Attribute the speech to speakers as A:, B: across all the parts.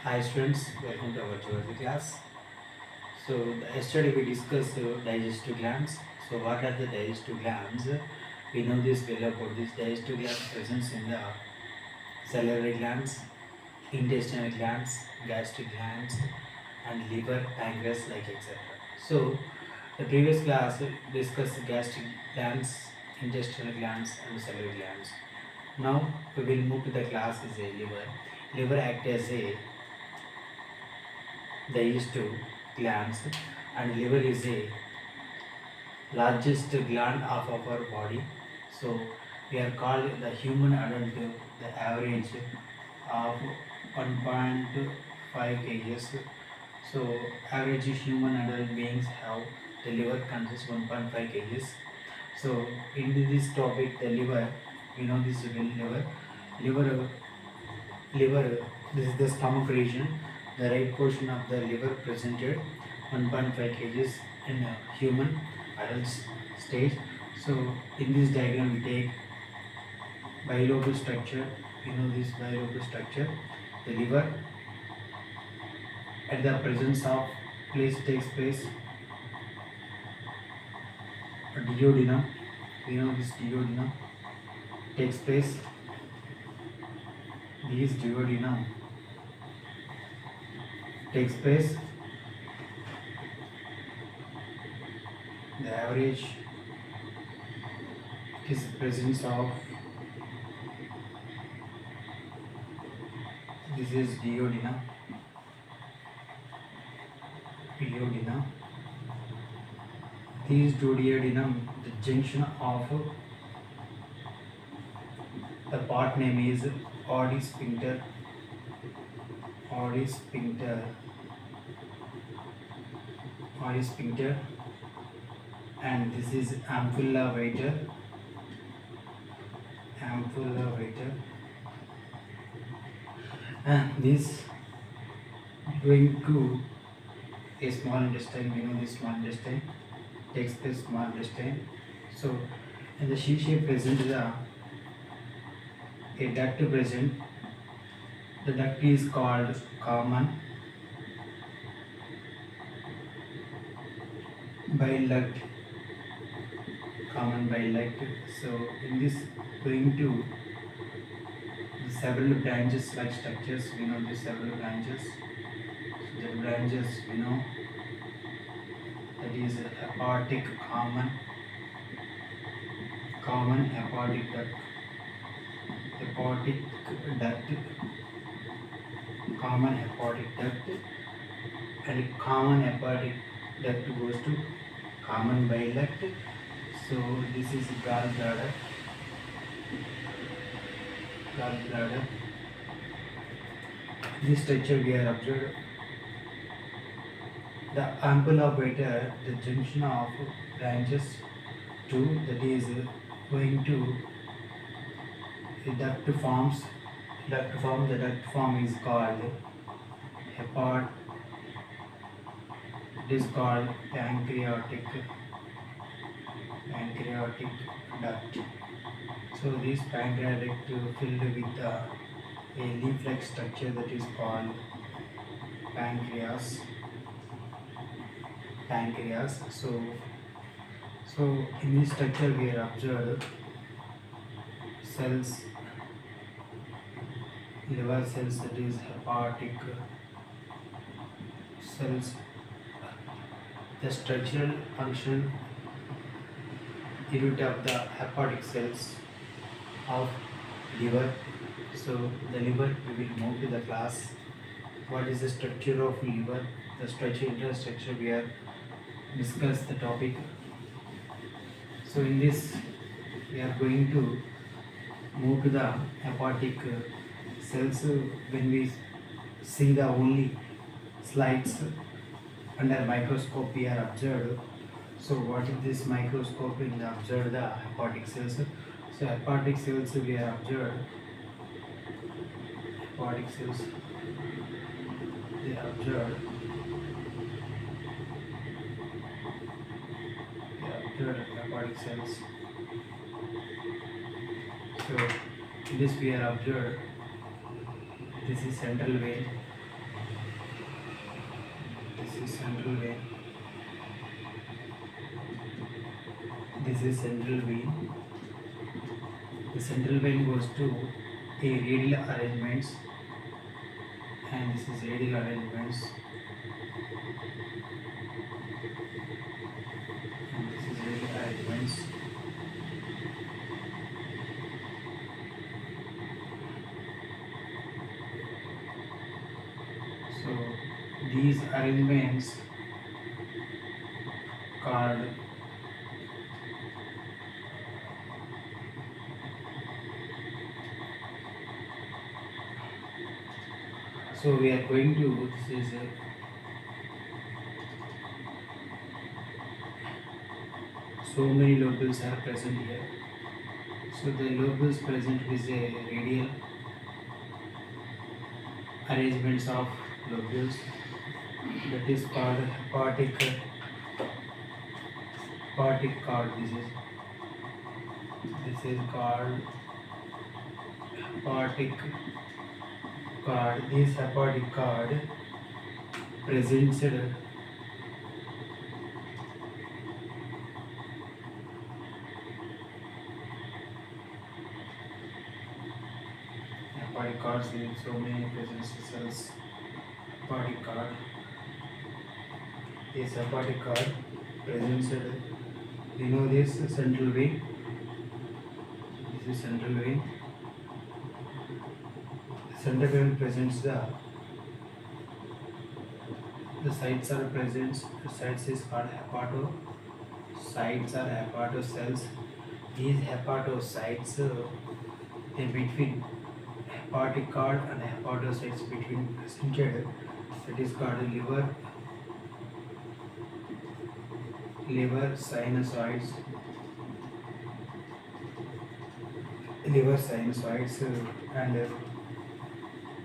A: Hi students, welcome to our geology class. Yesterday we discussed digestive glands. So what are the digestive glands? We know this well about this digestive gland presence in the salivary glands, intestinal glands, gastric glands, and liver, pancreas, like etc. So the previous class discussed gastric glands, intestinal glands, and salivary glands. Now we will move to the class is a liver. Liver act as a digestive glands, and liver is a largest gland of our body. So we are called the human adult, the average of 1.5 kgs. So average human adult beings have the liver consists 1.5 kgs. So in this topic, the liver, we know this will liver liver, this is the stomach region. The right portion of the liver presented 1.5 kgs in a human adult stage. So in this diagram we take bilobal structure. You know this bilobal structure. The liver at the presence of takes place duodenum. You know this duodenum takes place. This duodenum takes place. The average is presence of this is duodenum. This duodenum, the junction of the part name is Oddi sphincter. Oddi sphincter, and this is ampulla viter. And this going to a small intestine. We know this small intestine takes place small intestine. So in the C shape present a duct present. The duct is called common bile duct. So in this going to several branches like structures. We know the several branches. So the branches we know that is hepatic common hepatic duct, common hepatic duct, and common hepatic duct goes to common bile duct. So this is gallbladder. This structure we are observed. The ampulla viter, the junction of branches to that is going to the duct forms. The duct form is called it is called pancreatic duct. So this pancreatic duct filled with a leaf-like structure that is called pancreas. So in this structure we are observed cells, liver cells, that is hepatic cells. The structural function unit of the hepatic cells of liver. So the liver, we will move to the class. What is the structure of liver? The internal structure we are discuss the topic. So in this we are going to move to the hepatic cells. When we see the only slides under microscope we are observed. So what is this microscope in the observe the hepatic cells? So hepatic cells we are observed. Hepatic cells they are observed. Hepatic cells. So in this we are observed. This is central vein. This is central vein. This is central vein. The central vein goes to the radial arrangements, and this is radial arrangements, and this is radial arrangements. So these arrangements called so we are going to this is so many lobules are present here. So the lobules present is a radial arrangements of lobules, that is called hepatic cord. This is called hepatic cord. This hepatic cord presents hepatic cords in so many present cells. Hepatic cord. This hepatic cord presents you know this central vein. This is central vein. Central vein presents the sites are present. The sites is called hepatocytes or hepatocells. These hepatocytes in between hepatic cord and hepatocytes between presented, that is called liver sinusoids. And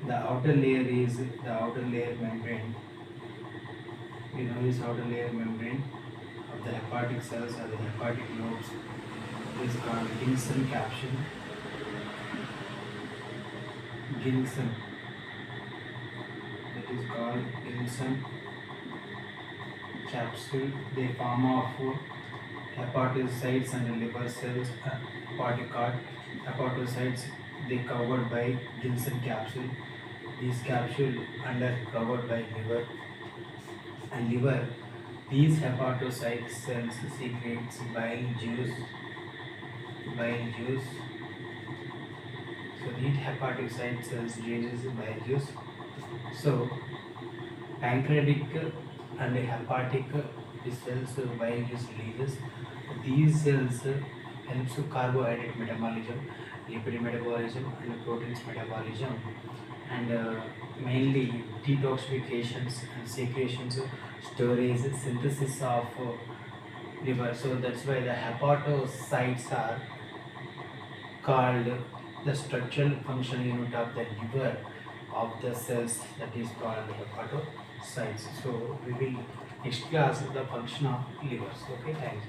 A: the outer layer is the outer layer membrane. You know this outer layer membrane of the hepatic cells or the hepatic lobes is called Ginson capsule. Ginson. That is called Ginson capsule. They form of hepatocytes and liver cells. Hepatic cord. Hepatocytes they covered by Ginson capsule. These capsule under covered by liver. And liver, these hepatocyte cells secretes bile juice. So these hepatocyte cells releases bile juice. So pancreatic and hepatic cells bile juice releases. These cells helps to carbohydrate metabolism, lipid metabolism, and proteins metabolism, and mainly detoxifications and secretions, storage, synthesis of liver. So that's why the hepatocytes are called the structural functional unit of the liver of the cells, that is called hepatocytes. So we will next class the function of livers. Okay, thank you.